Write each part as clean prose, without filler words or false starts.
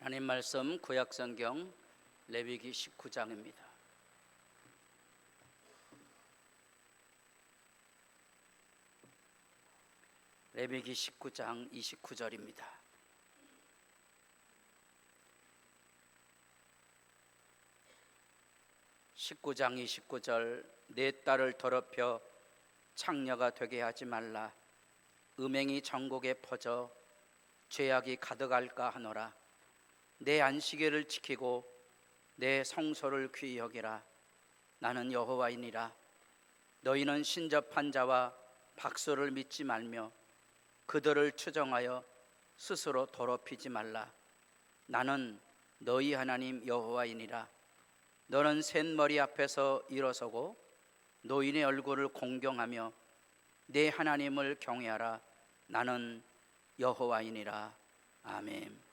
하나님 말씀 구약성경 레위기 19장입니다. 레위기 19장 29절입니다. (19장 29절) 내 딸을 더럽혀 창녀가 되게 하지 말라. 음행이 전국에 퍼져 죄악이 가득할까 하노라. 내 안식일을 지키고 내 성소를 귀히 여기라. 나는 여호와이니라. 너희는 신접한 자와 박수를 믿지 말며 그들을 추정하여 스스로 더럽히지 말라. 나는 너희 하나님 여호와이니라. 너는 셋머리 앞에서 일어서고 노인의 얼굴을 공경하며 내 하나님을 경외하라. 나는 여호와이니라. 아멘.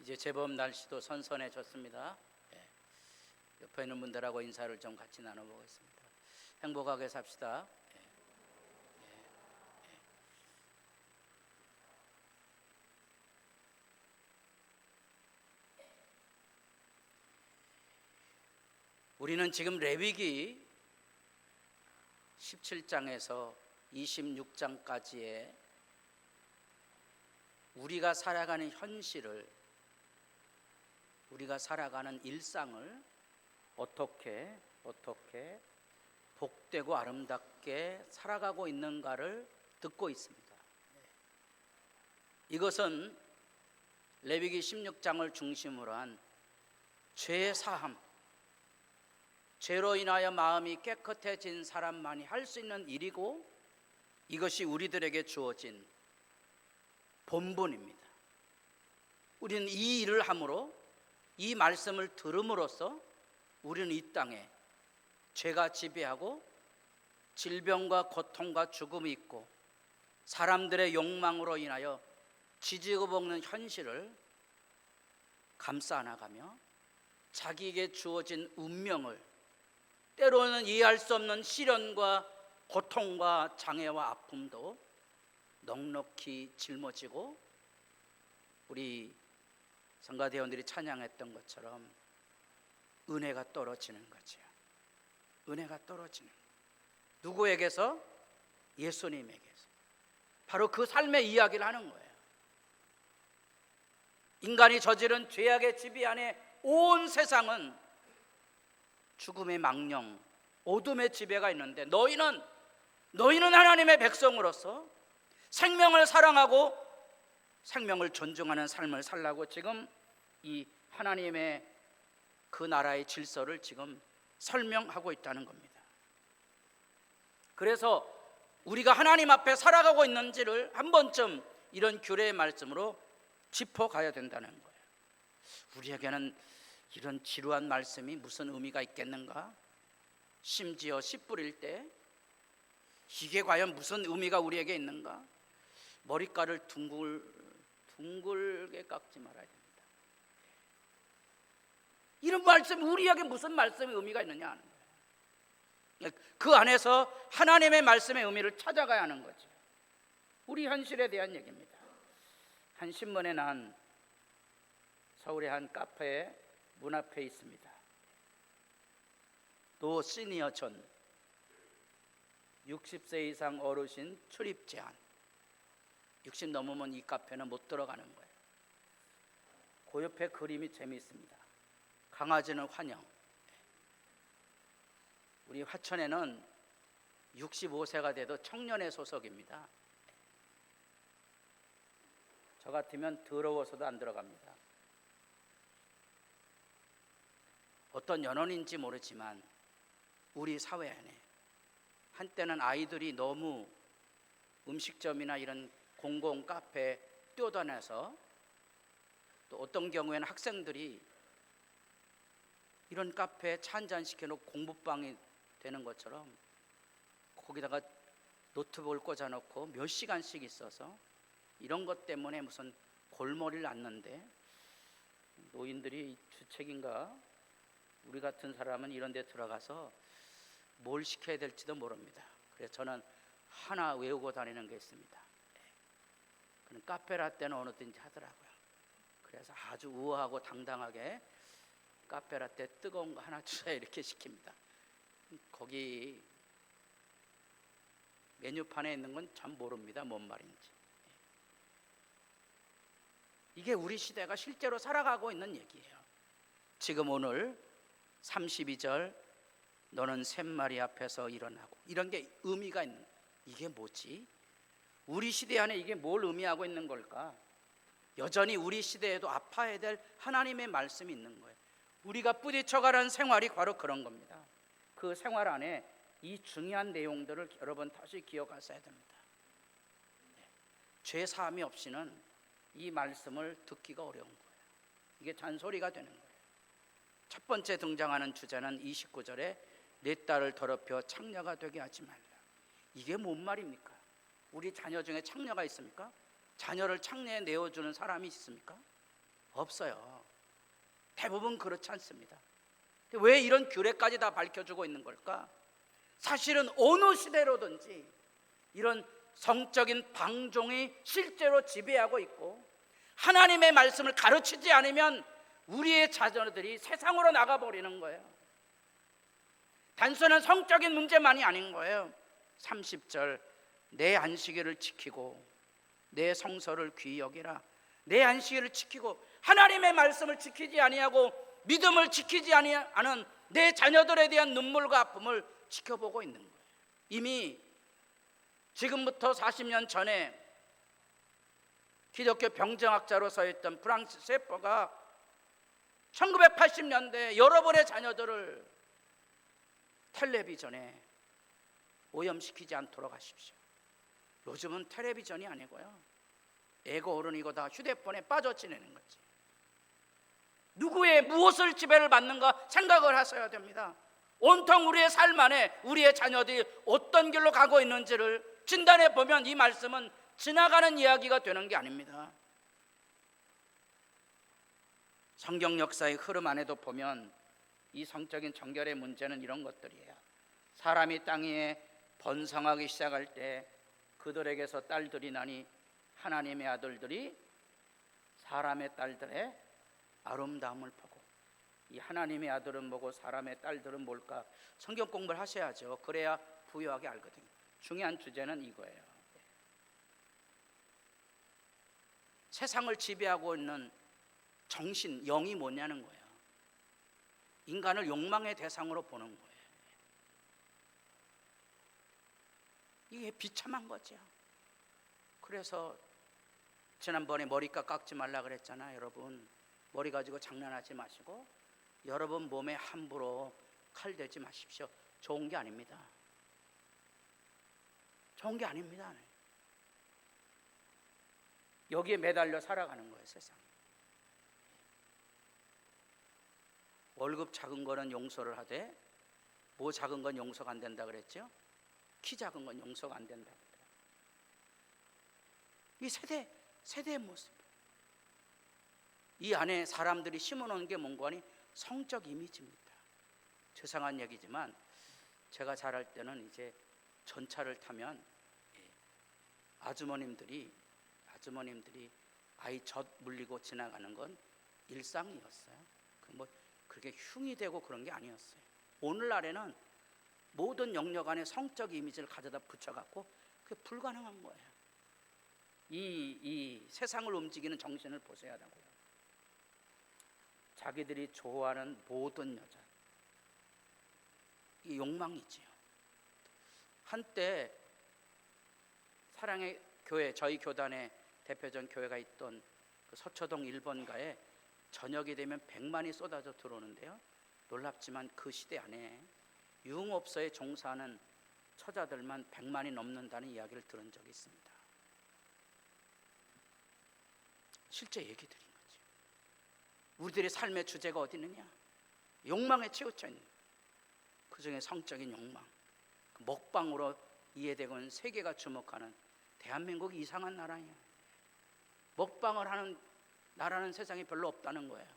이제 제법 날씨도 선선해졌습니다. 예. 옆에 있는 분들하고 인사를 좀 같이 나눠보겠습니다. 행복하게 삽시다. 예. 우리는 지금 레위기 17장에서 26장까지의 우리가 살아가는 현실을, 우리가 살아가는 일상을 어떻게 복되고 아름답게 살아가고 있는가를 듣고 있습니다. 이것은 레위기 16장을 중심으로 한 죄 사함, 죄로 인하여 마음이 깨끗해진 사람만이 할 수 있는 일이고, 이것이 우리들에게 주어진 본분입니다. 우리는 이 일을 함으로, 이 말씀을 들음으로써 우리는 이 땅에 죄가 지배하고 질병과 고통과 죽음이 있고 사람들의 욕망으로 인하여 지지고 볶는 현실을 감싸 나가며 자기에게 주어진 운명을, 때로는 이해할 수 없는 시련과 고통과 장애와 아픔도 넉넉히 짊어지고, 우리 성가대원들이 찬양했던 것처럼 은혜가 떨어지는 거죠. 은혜가 떨어지는, 누구에게서? 예수님에게서. 바로 그 삶의 이야기를 하는 거예요. 인간이 저지른 죄악의 지배 안에 온 세상은 죽음의 망령, 어둠의 지배가 있는데, 너희는 하나님의 백성으로서 생명을 사랑하고 생명을 존중하는 삶을 살라고 지금 이 하나님의 그 나라의 질서를 지금 설명하고 있다는 겁니다. 그래서 우리가 하나님 앞에 살아가고 있는지를 한 번쯤 이런 규례의 말씀으로 짚어가야 된다는 거예요. 우리에게는 이런 지루한 말씀이 무슨 의미가 있겠는가? 심지어 씨 뿌릴 때 이게 과연 무슨 의미가 우리에게 있는가? 머리카락을 둥글게 깎지 말아야 됩니다. 이런 말씀이 우리에게 무슨 말씀의 의미가 있느냐 하는 거예요. 그 안에서 하나님의 말씀의 의미를 찾아가야 하는 거죠. 우리 현실에 대한 얘기입니다. 한 신문에 난 서울의 한 카페의 문 앞에 있습니다. 노 시니어 존, 60세 이상 어르신 출입 제한. 60 넘으면 이 카페는 못 들어가는 거예요. 그 옆에 그림이 재미있습니다. 강아지는 환영. 우리 화천에는 65세가 돼도 청년의 소속입니다. 저 같으면 더러워서도 안 들어갑니다. 어떤 연원인지 모르지만 우리 사회 안에 한때는 아이들이 너무 음식점이나 이런 공공 카페에 뛰어다녀서, 또 어떤 경우에는 학생들이 이런 카페에 차 한잔 시켜놓고 공부방이 되는 것처럼 거기다가 노트북을 꽂아놓고 몇 시간씩 있어서 이런 것 때문에 무슨 골머리를 앓는데, 노인들이 주책인가? 우리 같은 사람은 이런 데 들어가서 뭘 시켜야 될지도 모릅니다. 그래서 저는 하나 외우고 다니는 게 있습니다. 그는 카페라떼는 어느 때인지 하더라고요. 그래서 아주 우아하고 당당하게 카페라떼 뜨거운 거 하나 주세요 이렇게 시킵니다. 거기 메뉴판에 있는 건 참 모릅니다. 뭔 말인지. 이게 우리 시대가 실제로 살아가고 있는 얘기예요. 지금 오늘 32절, 너는 샘마리 앞에서 일어나고, 이런 게 의미가 있는, 이게 뭐지? 우리 시대 안에 이게 뭘 의미하고 있는 걸까? 여전히 우리 시대에도 아파야 될 하나님의 말씀이 있는 거예요. 우리가 부딪혀가는 생활이 바로 그런 겁니다. 그 생활 안에 이 중요한 내용들을 여러분 다시 기억하셔야 됩니다. 죄 사함이 없이는 이 말씀을 듣기가 어려운 거예요. 이게 잔소리가 되는 거예요. 첫 번째 등장하는 주제는 29절에 내 딸을 더럽혀 창녀가 되게 하지 말라. 이게 뭔 말입니까? 우리 자녀 중에 창녀가 있습니까? 자녀를 창녀에 내어주는 사람이 있습니까? 없어요. 대부분 그렇지 않습니다. 왜 이런 규례까지 다 밝혀주고 있는 걸까? 사실은 어느 시대로든지 이런 성적인 방종이 실제로 지배하고 있고, 하나님의 말씀을 가르치지 않으면 우리의 자녀들이 세상으로 나가버리는 거예요. 단순한 성적인 문제만이 아닌 거예요. 30절, 내 안식일을 지키고 내 성서를 귀히 여기라. 내 안식일을 지키고 하나님의 말씀을 지키지 아니하고 믿음을 지키지 아니하는 내 자녀들에 대한 눈물과 아픔을 지켜보고 있는 거예요. 이미 지금부터 40년 전에 기독교 병정학자로서 했던 프랑시스 세퍼가 1980년대 여러분의 자녀들을 텔레비전에 오염시키지 않도록 하십시오. 요즘은 텔레비전이 아니고요, 애고 어른이고 다 휴대폰에 빠져 지내는 거지. 누구의 무엇을 지배를 받는가 생각을 하셔야 됩니다. 온통 우리의 삶 안에 우리의 자녀들이 어떤 길로 가고 있는지를 진단해 보면 이 말씀은 지나가는 이야기가 되는 게 아닙니다. 성경 역사의 흐름 안에도 보면 이 성적인 정결의 문제는 이런 것들이에요. 사람이 땅 위에 번성하기 시작할 때 그들에게서 딸들이 나니 하나님의 아들들이 사람의 딸들의 아름다움을 보고. 이 하나님의 아들은 뭐고 사람의 딸들은 뭘까? 성경 공부를 하셔야죠. 그래야 부유하게 알거든요. 중요한 주제는 이거예요. 세상을 지배하고 있는 정신, 영이 뭐냐는 거예요. 인간을 욕망의 대상으로 보는 거예요. 이게 비참한 거죠. 그래서 지난번에 머리값 깎지 말라 그랬잖아요. 여러분, 머리 가지고 장난하지 마시고 여러분 몸에 함부로 칼 대지 마십시오. 좋은 게 아닙니다. 좋은 게 아닙니다. 여기에 매달려 살아가는 거예요, 세상. 월급 작은 거는 용서를 하되 뭐 작은 건 용서가 안 된다 그랬죠? 키 작은 건 용서가 안 된다. 이 세대의 모습. 이 안에 사람들이 심어놓은 게 뭔가 하니 성적 이미지입니다. 죄송한 얘기지만 제가 자랄 때는 이제 전차를 타면 아주머님들이 아이 젖 물리고 지나가는 건 일상이었어요. 그렇게 흉이 되고 그런 게 아니었어요. 오늘날에는 모든 영역 안에 성적 이미지를 가져다 붙여갖고 그게 불가능한 거예요. 이 세상을 움직이는 정신을 보셔야 하고요. 자기들이 좋아하는 모든 여자, 이 욕망이지요. 한때 사랑의 교회, 저희 교단의 대표적 교회가 있던 그 서초동 1번가에 저녁이 되면 100만이 쏟아져 들어오는데요, 놀랍지만 그 시대 안에 유흥업소에 종사하는 처자들만 100만이 넘는다는 이야기를 들은 적이 있습니다. 실제 얘기 드린 거죠. 우리들의 삶의 주제가 어디 있느냐? 욕망에 치우쳐 있는, 그 중에 성적인 욕망, 그 먹방으로 이해되고 있는 세계가 주목하는 대한민국이 이상한 나라예요. 먹방을 하는 나라는 세상에 별로 없다는 거예요.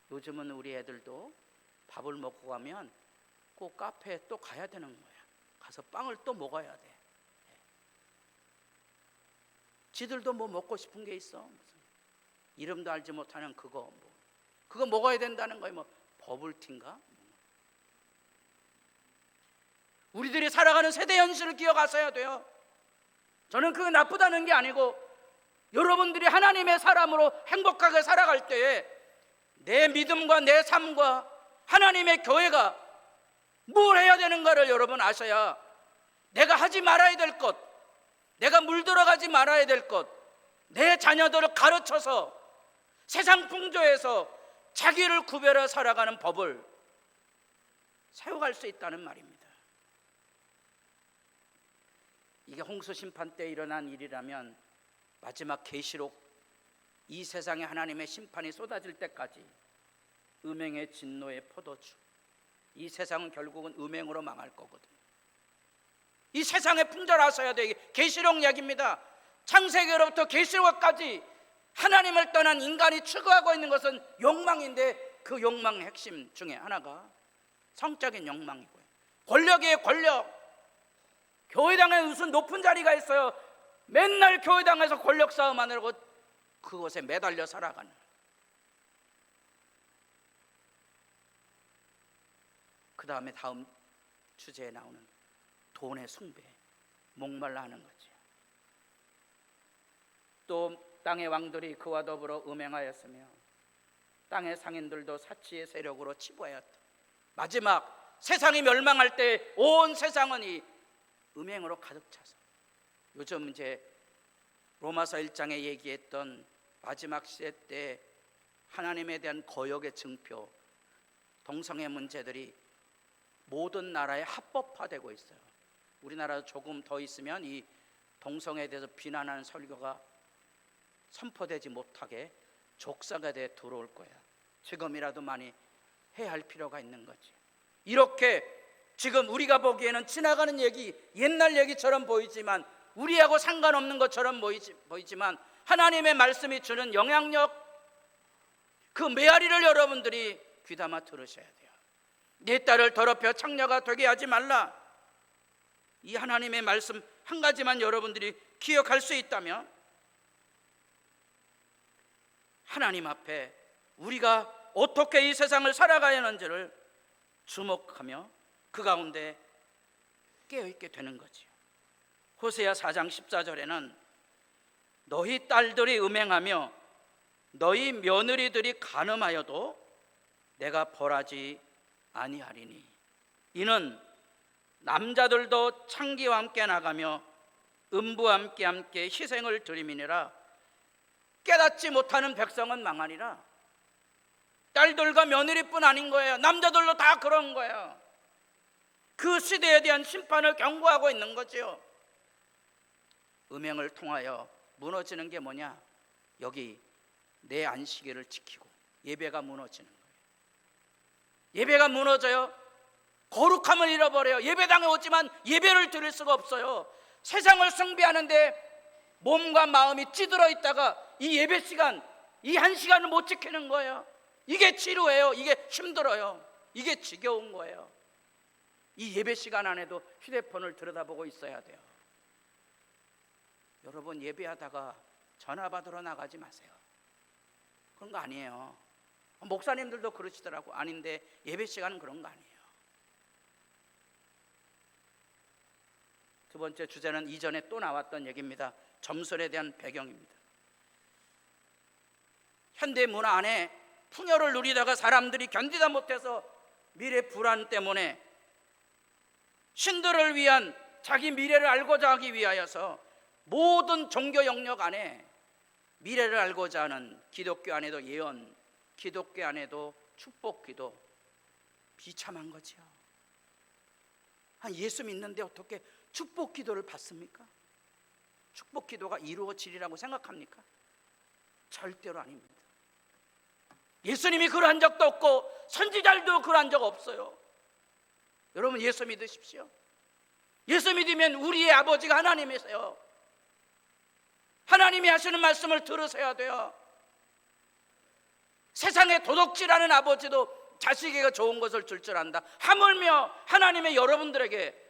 요즘은 우리 애들도 밥을 먹고 가면 꼭 카페에 또 가야 되는 거예요. 가서 빵을 또 먹어야 돼. 지들도 뭐 먹고 싶은 게 있어. 무슨 이름도 알지 못하는 그거 먹어야 된다는 거예요. 뭐 버블티인가? 우리들이 살아가는 세대 현실을 기억하셔야 돼요. 저는 그게 나쁘다는 게 아니고, 여러분들이 하나님의 사람으로 행복하게 살아갈 때에 내 믿음과 내 삶과 하나님의 교회가 뭘 해야 되는가를 여러분 아셔야, 내가 하지 말아야 될 것, 내가 물들어가지 말아야 될 것, 내 자녀들을 가르쳐서 세상 풍조에서 자기를 구별해 살아가는 법을 세워갈 수 있다는 말입니다. 이게 홍수 심판 때 일어난 일이라면 마지막 계시록 이 세상에 하나님의 심판이 쏟아질 때까지 음행의 진노의 포도주, 이 세상은 결국은 음행으로 망할 거거든요. 이 세상의 풍조를 아셔야 돼. 계시록 이야기입니다. 창세기로부터 계시록까지 하나님을 떠난 인간이 추구하고 있는 것은 욕망인데, 그 욕망의 핵심 중에 하나가 성적인 욕망이고요. 권력이에요. 권력. 교회당에 무슨 높은 자리가 있어요. 맨날 교회당에서 권력 싸움 하느라고 그것에 매달려 살아가는. 그 다음에 다음 주제에 나오는 돈의 숭배, 목말라 하는 거죠. 또 땅의 왕들이 그와 더불어 음행하였으며 땅의 상인들도 사치의 세력으로 치부하였다. 마지막 세상이 멸망할 때 온 세상은 이 음행으로 가득 차서, 요즘 이제 로마서 1장에 얘기했던 마지막 시대 때 하나님에 대한 거역의 증표, 동성애 문제들이 모든 나라에 합법화되고 있어요. 우리나라도 조금 더 있으면 이 동성애에 대해서 비난하는 설교가 선포되지 못하게 족사가 돼 들어올 거야. 지금이라도 많이 해야 할 필요가 있는 거지. 이렇게 지금 우리가 보기에는 지나가는 얘기, 옛날 얘기처럼 보이지만, 우리하고 상관없는 것처럼 보이지만 하나님의 말씀이 주는 영향력, 그 메아리를 여러분들이 귀담아 들으셔야 돼요. 네 딸을 더럽혀 창녀가 되게 하지 말라. 이 하나님의 말씀 한 가지만 여러분들이 기억할 수 있다면, 하나님 앞에 우리가 어떻게 이 세상을 살아가야 하는지를 주목하며 그 가운데 깨어있게 되는 거지요. 호세아 4장 14절에는 너희 딸들이 음행하며 너희 며느리들이 간음하여도 내가 벌하지 아니하리니 이는 남자들도 창기와 함께 나가며 음부와 함께 희생을 드림이니라. 깨닫지 못하는 백성은 망하리라. 딸들과 며느리뿐 아닌 거예요. 남자들도 다 그런 거예요. 그 시대에 대한 심판을 경고하고 있는 거죠. 음행을 통하여 무너지는 게 뭐냐? 여기 내 안식일을 지키고 예배가 무너지는 거예요. 예배가 무너져요. 거룩함을 잃어버려요. 예배당에 오지만 예배를 드릴 수가 없어요. 세상을 숭배하는데 몸과 마음이 찌들어 있다가 이 예배 시간, 이 한 시간을 못 지키는 거예요. 이게 지루해요. 이게 힘들어요. 이게 지겨운 거예요. 이 예배 시간 안에도 휴대폰을 들여다보고 있어야 돼요. 여러분, 예배하다가 전화 받으러 나가지 마세요. 그런 거 아니에요. 목사님들도 그러시더라고. 아닌데 예배 시간은 그런 거 아니에요. 두 번째 주제는 이전에 또 나왔던 얘기입니다. 점술에 대한 배경입니다. 현대 문화 안에 풍요를 누리다가 사람들이 견디다 못해서 미래 불안 때문에 신들을 위한 자기 미래를 알고자 하기 위하여서 모든 종교 영역 안에 미래를 알고자 하는, 기독교 안에도 예언, 기독교 안에도 축복 기도, 비참한 거죠. 예수 믿는데 어떻게 축복 기도를 받습니까? 축복 기도가 이루어지리라고 생각합니까? 절대로 아닙니다. 예수님이 그러한 적도 없고 선지자들도 그러한 적 없어요. 여러분, 예수 믿으십시오. 예수 믿으면 우리의 아버지가 하나님이세요. 하나님이 하시는 말씀을 들으셔야 돼요. 세상에 도둑질하는 아버지도 자식에게 좋은 것을 줄 줄 안다. 하물며 하나님의 여러분들에게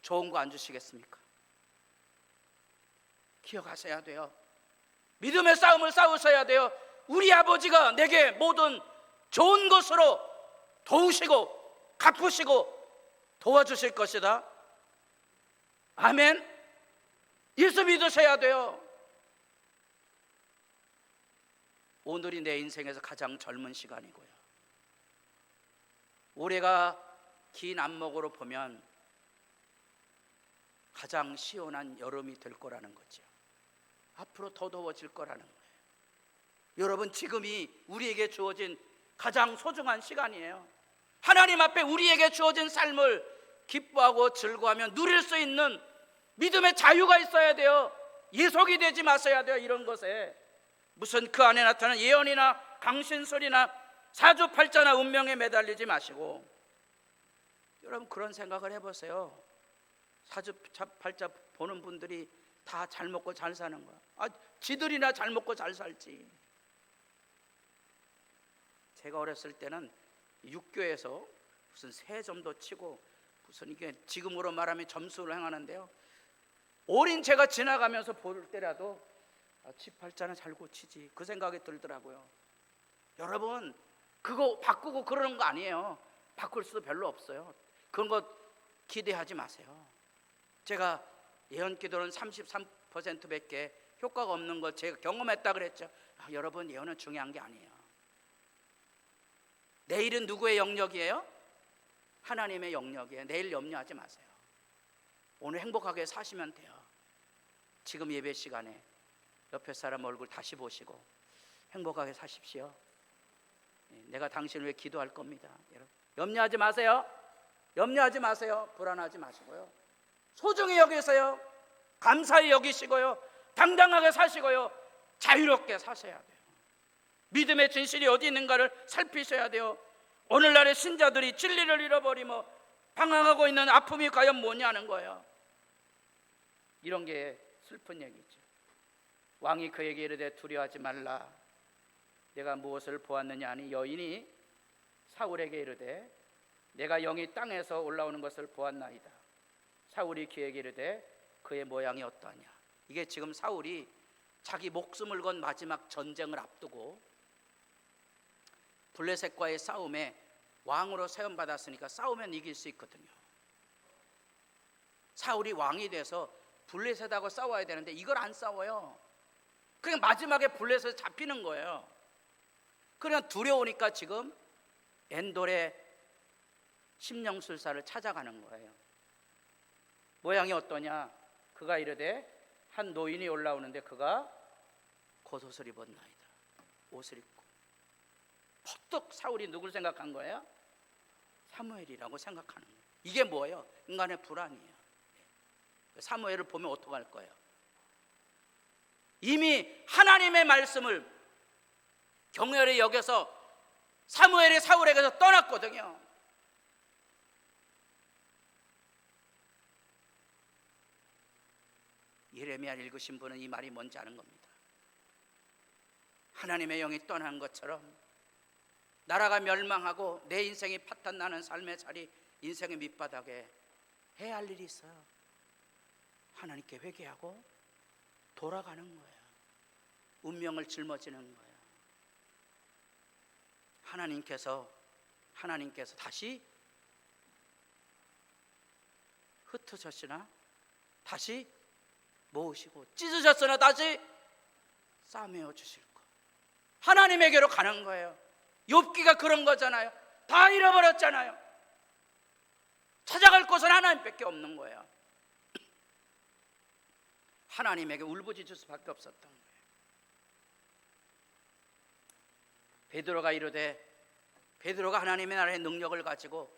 좋은 거 안 주시겠습니까? 기억하셔야 돼요. 믿음의 싸움을 싸우셔야 돼요. 우리 아버지가 내게 모든 좋은 것으로 도우시고 갚으시고 도와주실 것이다. 아멘. 예수 믿으셔야 돼요. 오늘이 내 인생에서 가장 젊은 시간이고요. 올해가 긴 안목으로 보면 가장 시원한 여름이 될 거라는 거죠. 앞으로 더 더워질 거라는 거예요. 여러분, 지금이 우리에게 주어진 가장 소중한 시간이에요. 하나님 앞에 우리에게 주어진 삶을 기뻐하고 즐거워하며 누릴 수 있는 믿음의 자유가 있어야 돼요. 예속이 되지 마셔야 돼요. 이런 것에 무슨 그 안에 나타나는 예언이나 강신술이나 사주팔자나 운명에 매달리지 마시고, 여러분 그런 생각을 해보세요. 사주팔자 보는 분들이 다 잘 먹고 잘 사는 거야. 지들이나 잘 먹고 잘 살지. 제가 어렸을 때는 육교에서 무슨 세점도 치고 무슨 이게 지금으로 말하면 점수를 행하는데요, 어린 제가 지나가면서 볼 때라도 칠팔자는 잘 고치지, 그 생각이 들더라고요. 여러분, 그거 바꾸고 그러는 거 아니에요. 바꿀 수도 별로 없어요. 그런 거 기대하지 마세요. 제가 예언기도는 33%밖에 효과가 없는 거 제가 경험했다 그랬죠. 여러분, 예언은 중요한 게 아니에요. 내일은 누구의 영역이에요? 하나님의 영역이에요. 내일 염려하지 마세요. 오늘 행복하게 사시면 돼요. 지금 예배 시간에 옆에 사람 얼굴 다시 보시고 행복하게 사십시오. 내가 당신을 위해 기도할 겁니다. 여러분, 염려하지 마세요. 염려하지 마세요. 불안하지 마시고요, 소중히 여기세요. 감사히 여기시고요, 당당하게 사시고요, 자유롭게 사셔야 돼요. 믿음의 진실이 어디 있는가를 살피셔야 돼요. 오늘날의 신자들이 진리를 잃어버리며 방황하고 있는 아픔이 과연 뭐냐는 거예요. 이런 게 슬픈 얘기죠. 왕이 그에게 이르되 두려워하지 말라. 내가 무엇을 보았느냐 하니 여인이 사울에게 이르되 내가 영이 땅에서 올라오는 것을 보았나이다. 사울이 그에게 이르되 그의 모양이 어떠하냐. 이게 지금 사울이 자기 목숨을 건 마지막 전쟁을 앞두고 블레셋과의 싸움에 왕으로 세움받았으니까 싸우면 이길 수 있거든요. 사울이 왕이 돼서 블레셋하고 싸워야 되는데 이걸 안 싸워요. 그냥 마지막에 블레셋에 잡히는 거예요. 그냥 두려우니까 지금 엔돌의 심령술사를 찾아가는 거예요. 모양이 어떠냐. 그가 이르되 한 노인이 올라오는데 그가 겉옷을 입었나이다. 옷을 입고. 퍼뜩 사울이 누굴 생각한 거예요? 사무엘이라고 생각하는 거예요. 이게 뭐예요? 인간의 불안이에요. 사무엘을 보면 어떡할 거예요? 이미 하나님의 말씀을 경외를 여겨서 사무엘이 사울에게서 떠났거든요. 예레미야를 읽으신 분은 이 말이 뭔지 아는 겁니다. 하나님의 영이 떠난 것처럼 나라가 멸망하고 내 인생이 파탄나는 삶의 자리, 인생의 밑바닥에 해야 할 일이 있어요. 하나님께 회개하고 돌아가는 거예요. 운명을 짊어지는 거예요. 하나님께서 다시 흩으셨으나 다시 모으시고, 찢으셨으나 다시 싸매어 주실 거. 하나님에게로 가는 거예요. 욥기가 그런 거잖아요. 다 잃어버렸잖아요. 찾아갈 곳은 하나님밖에 없는 거예요. 하나님에게 울부짖을 수밖에 없었던 거예요. 베드로가 이르되, 베드로가 하나님의 나라의 능력을 가지고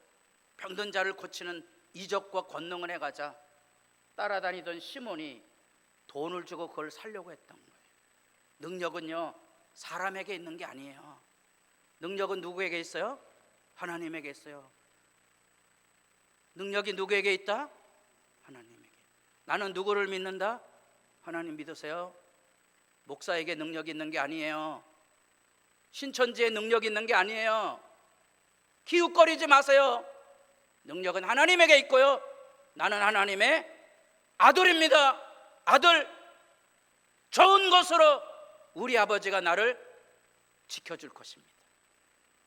병든 자를 고치는 이적과 권능을 해가자 따라다니던 시몬이 돈을 주고 그걸 살려고 했던 거예요. 능력은요, 사람에게 있는 게 아니에요. 능력은 누구에게 있어요? 하나님에게 있어요. 능력이 누구에게 있다? 하나님에게. 나는 누구를 믿는다? 하나님 믿으세요. 목사에게 능력이 있는 게 아니에요. 신천지에 능력이 있는 게 아니에요. 기웃거리지 마세요. 능력은 하나님에게 있고요, 나는 하나님의 아들입니다. 아들, 좋은 것으로 우리 아버지가 나를 지켜줄 것입니다.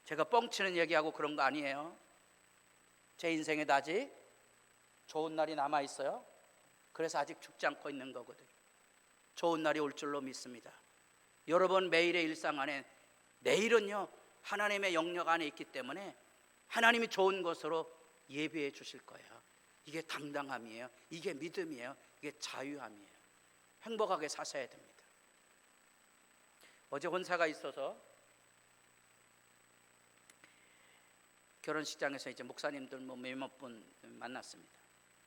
제가 뻥치는 얘기하고 그런 거 아니에요. 제 인생에도 아직 좋은 날이 남아있어요. 그래서 아직 죽지 않고 있는 거거든요. 좋은 날이 올 줄로 믿습니다. 여러분 매일의 일상 안에 내일은요, 하나님의 영역 안에 있기 때문에 하나님이 좋은 것으로 예비해 주실 거예요. 이게 당당함이에요. 이게 믿음이에요. 이게 자유함이에요. 행복하게 사셔야 됩니다. 어제 혼사가 있어서 결혼식장에서 이제 목사님들 몇몇 분 만났습니다.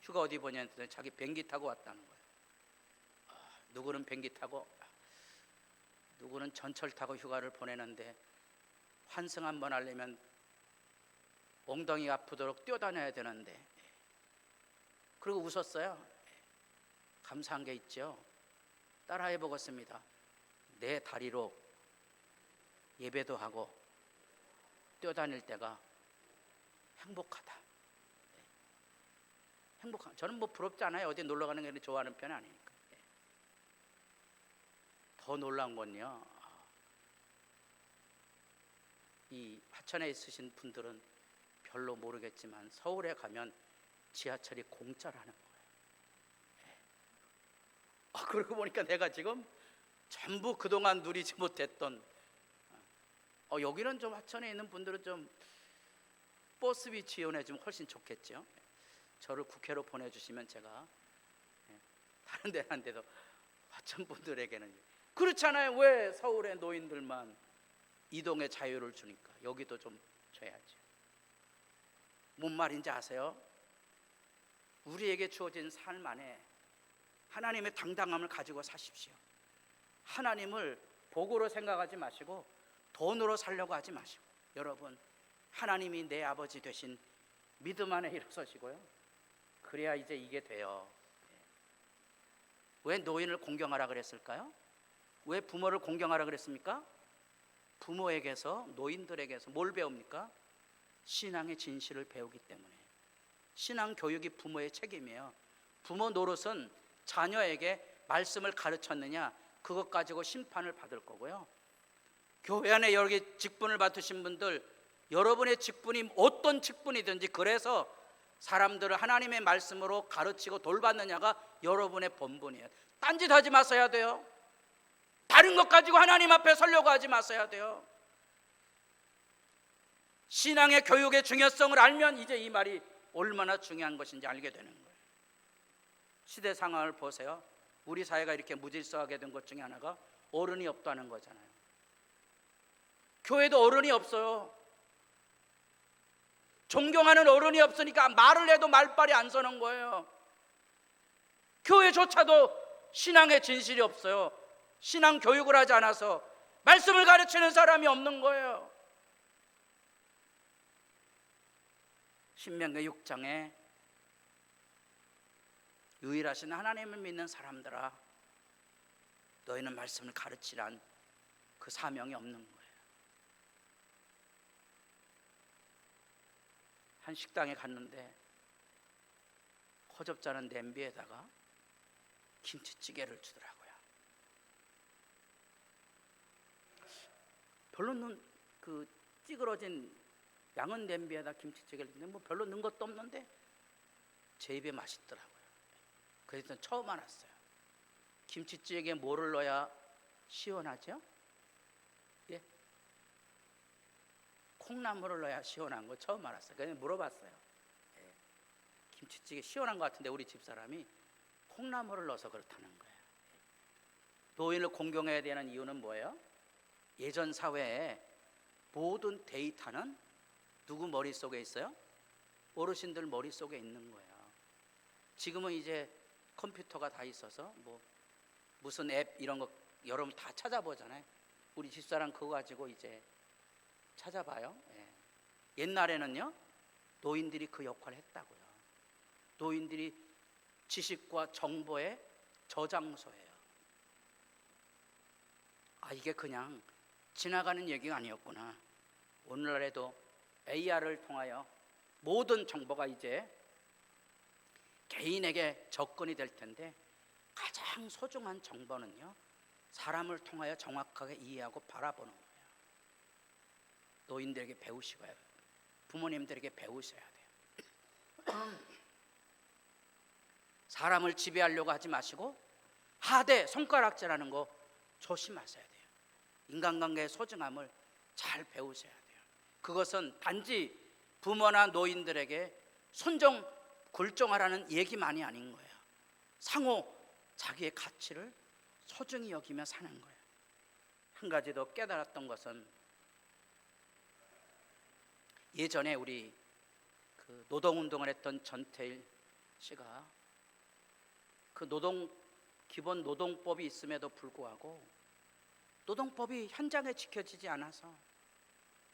휴가 어디 보냐 했더니 자기 비행기 타고 왔다는 거예요. 누구는 비행기 타고, 누구는 전철 타고 휴가를 보내는데 환승 한번 하려면 엉덩이가 아프도록 뛰어다녀야 되는데, 그리고 웃었어요. 감사한 게 있죠. 따라해 보겠습니다. 내 다리로 예배도 하고 뛰어다닐 때가 행복하다. 행복한. 저는 뭐 부럽지 않아요. 어디 놀러 가는 게 좋아하는 편이 아니니까. 더 놀라운 건요, 이 하천에 있으신 분들은 별로 모르겠지만 서울에 가면 지하철이 공짜라는 거예요. 그러고 보니까 내가 지금 전부 그동안 누리지 못했던, 여기는 좀 하천에 있는 분들은 좀 버스비 지원해 주면 훨씬 좋겠죠. 저를 국회로 보내주시면 제가 다른 데는 안 돼도 하천 분들에게는 그렇잖아요. 왜 서울의 노인들만 이동의 자유를 주니까 여기도 좀 줘야죠. 뭔 말인지 아세요? 우리에게 주어진 삶 안에 하나님의 당당함을 가지고 사십시오. 하나님을 복으로 생각하지 마시고 돈으로 살려고 하지 마시고, 여러분, 하나님이 내 아버지 되신 믿음 안에 일어서시고요. 그래야 이제 이게 돼요. 왜 노인을 공경하라 그랬을까요? 왜 부모를 공경하라 그랬습니까? 부모에게서, 노인들에게서 뭘 배웁니까? 신앙의 진실을 배우기 때문에. 신앙 교육이 부모의 책임이에요. 부모 노릇은 자녀에게 말씀을 가르쳤느냐, 그것 가지고 심판을 받을 거고요. 교회 안에 여러 개 직분을 맡으신 분들, 여러분의 직분이 어떤 직분이든지, 그래서 사람들을 하나님의 말씀으로 가르치고 돌봤느냐가 여러분의 본분이에요. 딴짓 하지 마셔야 돼요. 다른 것 가지고 하나님 앞에 서려고 하지 마셔야 돼요. 신앙의 교육의 중요성을 알면 이제 이 말이 얼마나 중요한 것인지 알게 되는 거예요. 시대 상황을 보세요. 우리 사회가 이렇게 무질서하게 된 것 중에 하나가 어른이 없다는 거잖아요. 교회도 어른이 없어요. 존경하는 어른이 없으니까 말을 해도 말빨이 안 서는 거예요. 교회조차도 신앙의 진실이 없어요. 신앙 교육을 하지 않아서 말씀을 가르치는 사람이 없는 거예요. 신명기 6장에 유일하신 하나님을 믿는 사람들아, 너희는 말씀을 가르치란 그 사명이 없는 거예요. 한 식당에 갔는데 허접잖은 냄비에다가 김치찌개를 주더라고요. 별로 그 찌그러진 양은 냄비에다 김치찌개를 주는데 뭐 별로 넣은 것도 없는데 제 입에 맛있더라고요. 그래서 처음 알았어요. 김치찌개에 뭐를 넣어야 시원하죠? 예? 콩나물을 넣어야 시원한 거 처음 알았어요. 그래서 물어봤어요. 예. 김치찌개 시원한 것 같은데 우리 집사람이 콩나물을 넣어서 그렇다는 거예요. 노인을 공경해야 되는 이유는 뭐예요? 예전 사회에 모든 데이터는 누구 머릿속에 있어요? 어르신들 머릿속에 있는 거예요. 지금은 이제 컴퓨터가 다 있어서 뭐 무슨 앱 이런 거 여러분 다 찾아보잖아요. 우리 집사람 그거 가지고 이제 찾아봐요. 예. 옛날에는요, 노인들이 그 역할을 했다고요. 노인들이 지식과 정보의 저장소예요. 이게 그냥 지나가는 얘기가 아니었구나. 오늘날에도 AR을 통하여 모든 정보가 이제 개인에게 접근이 될 텐데, 가장 소중한 정보는요, 사람을 통하여 정확하게 이해하고 바라보는 거예요. 노인들에게 배우시고요, 부모님들에게 배우셔야 돼요. 사람을 지배하려고 하지 마시고 하대 손가락질하는 거 조심하셔야 돼요. 인간관계의 소중함을 잘 배우셔야 돼요. 그것은 단지 부모나 노인들에게 순종 굴종하라는 얘기만이 아닌 거예요. 상호 자기의 가치를 소중히 여기며 사는 거예요. 한 가지 더 깨달았던 것은, 예전에 우리 그 노동운동을 했던 전태일 씨가 그 기본 노동법이 있음에도 불구하고 노동법이 현장에 지켜지지 않아서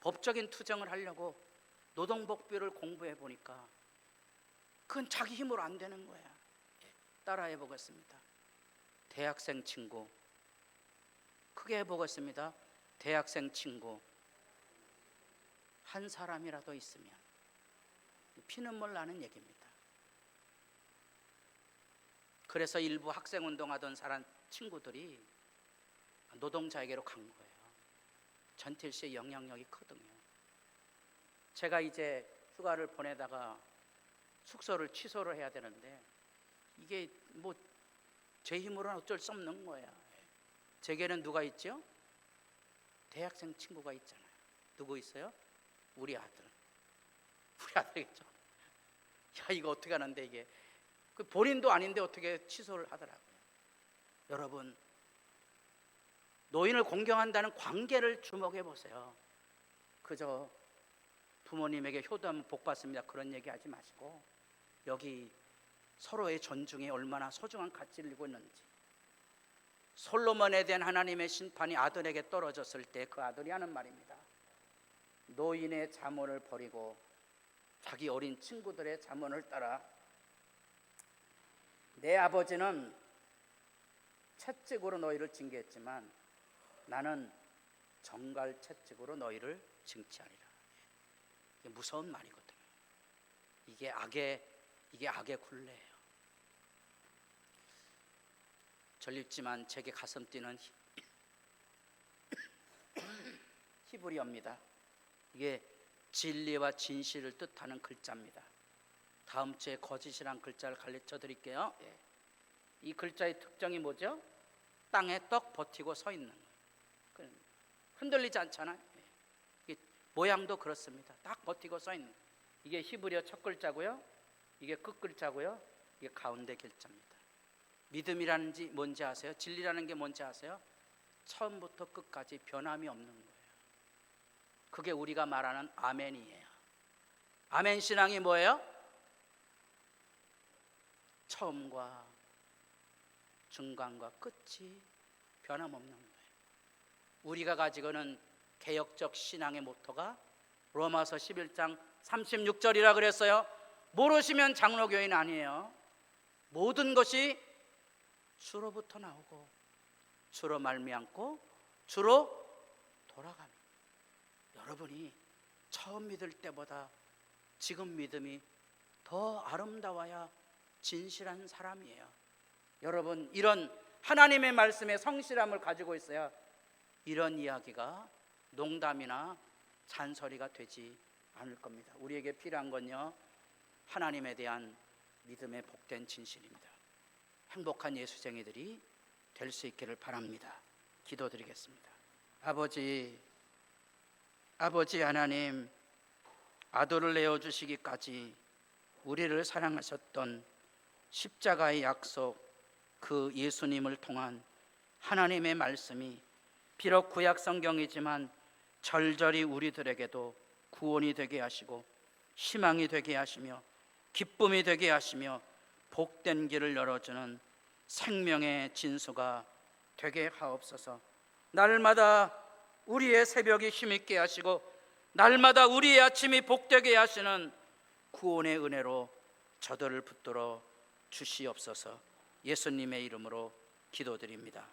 법적인 투쟁을 하려고 노동법규를 공부해 보니까 그건 자기 힘으로 안 되는 거야. 따라해 보겠습니다. 대학생 친구. 크게 해보겠습니다. 대학생 친구. 한 사람이라도 있으면 피눈물 나는 얘기입니다. 그래서 일부 학생운동하던 사람 친구들이 노동자에게로 간 거예요. 전틸 씨의 영향력이 크거든요. 제가 이제 휴가를 보내다가 숙소를 취소를 해야 되는데 이게 뭐 제 힘으로는 어쩔 수 없는 거야. 제게는 누가 있죠? 대학생 친구가 있잖아요. 누구 있어요? 우리 아들. 우리 아들이죠. 야, 이거 어떻게 하는데 이게 그 본인도 아닌데 어떻게 취소를 하더라고요. 여러분, 노인을 공경한다는 관계를 주목해 보세요. 그저 부모님에게 효도하면 복 받습니다 그런 얘기하지 마시고 여기 서로의 존중이 얼마나 소중한 가치를 이루고 있는지. 솔로몬에 대한 하나님의 심판이 아들에게 떨어졌을 때 그 아들이 하는 말입니다. 노인의 잠언을 버리고 자기 어린 친구들의 잠언을 따라 내 아버지는 채찍으로 너희를 징계했지만 나는 정갈 채찍으로 너희를 징치하리라. 이게 무서운 말이거든요. 이게 악의 굴레예요. 절립지만 제게 가슴 뛰는 히브리어입니다. 이게 진리와 진실을 뜻하는 글자입니다. 다음 주에 거짓이란 글자를 가르쳐 드릴게요. 이 글자의 특징이 뭐죠? 땅에 떡 버티고 서 있는 거예요. 흔들리지 않잖아요. 이게 모양도 그렇습니다. 딱 버티고 서 있는. 이게 히브리어 첫 글자고요. 이게 끝 글자고요. 이게 가운데 글자입니다. 믿음이라는 게 뭔지 아세요? 진리라는 게 뭔지 아세요? 처음부터 끝까지 변함이 없는 거예요. 그게 우리가 말하는 아멘이에요. 아멘 신앙이 뭐예요? 처음과 중간과 끝이 변함없는 거예요. 우리가 가지고는 개혁적 신앙의 모토가 로마서 11장 36절이라 그랬어요. 모르시면 장로교인 아니에요. 모든 것이 주로부터 나오고 주로 말미암고 주로 돌아갑니다. 여러분이 처음 믿을 때보다 지금 믿음이 더 아름다워야 진실한 사람이에요. 여러분, 이런 하나님의 말씀에 성실함을 가지고 있어야 이런 이야기가 농담이나 잔소리가 되지 않을 겁니다. 우리에게 필요한 건요, 하나님에 대한 믿음의 복된 진실입니다. 행복한 예수쟁이들이 될 수 있기를 바랍니다. 기도드리겠습니다. 아버지 하나님, 아들을 내어주시기까지 우리를 사랑하셨던 십자가의 약속, 그 예수님을 통한 하나님의 말씀이 비록 구약 성경이지만 절절히 우리들에게도 구원이 되게 하시고 희망이 되게 하시며 기쁨이 되게 하시며 복된 길을 열어주는 생명의 진수가 되게 하옵소서. 날마다 우리의 새벽이 힘있게 하시고 날마다 우리의 아침이 복되게 하시는 구원의 은혜로 저들을 붙들어 주시옵소서. 예수님의 이름으로 기도드립니다.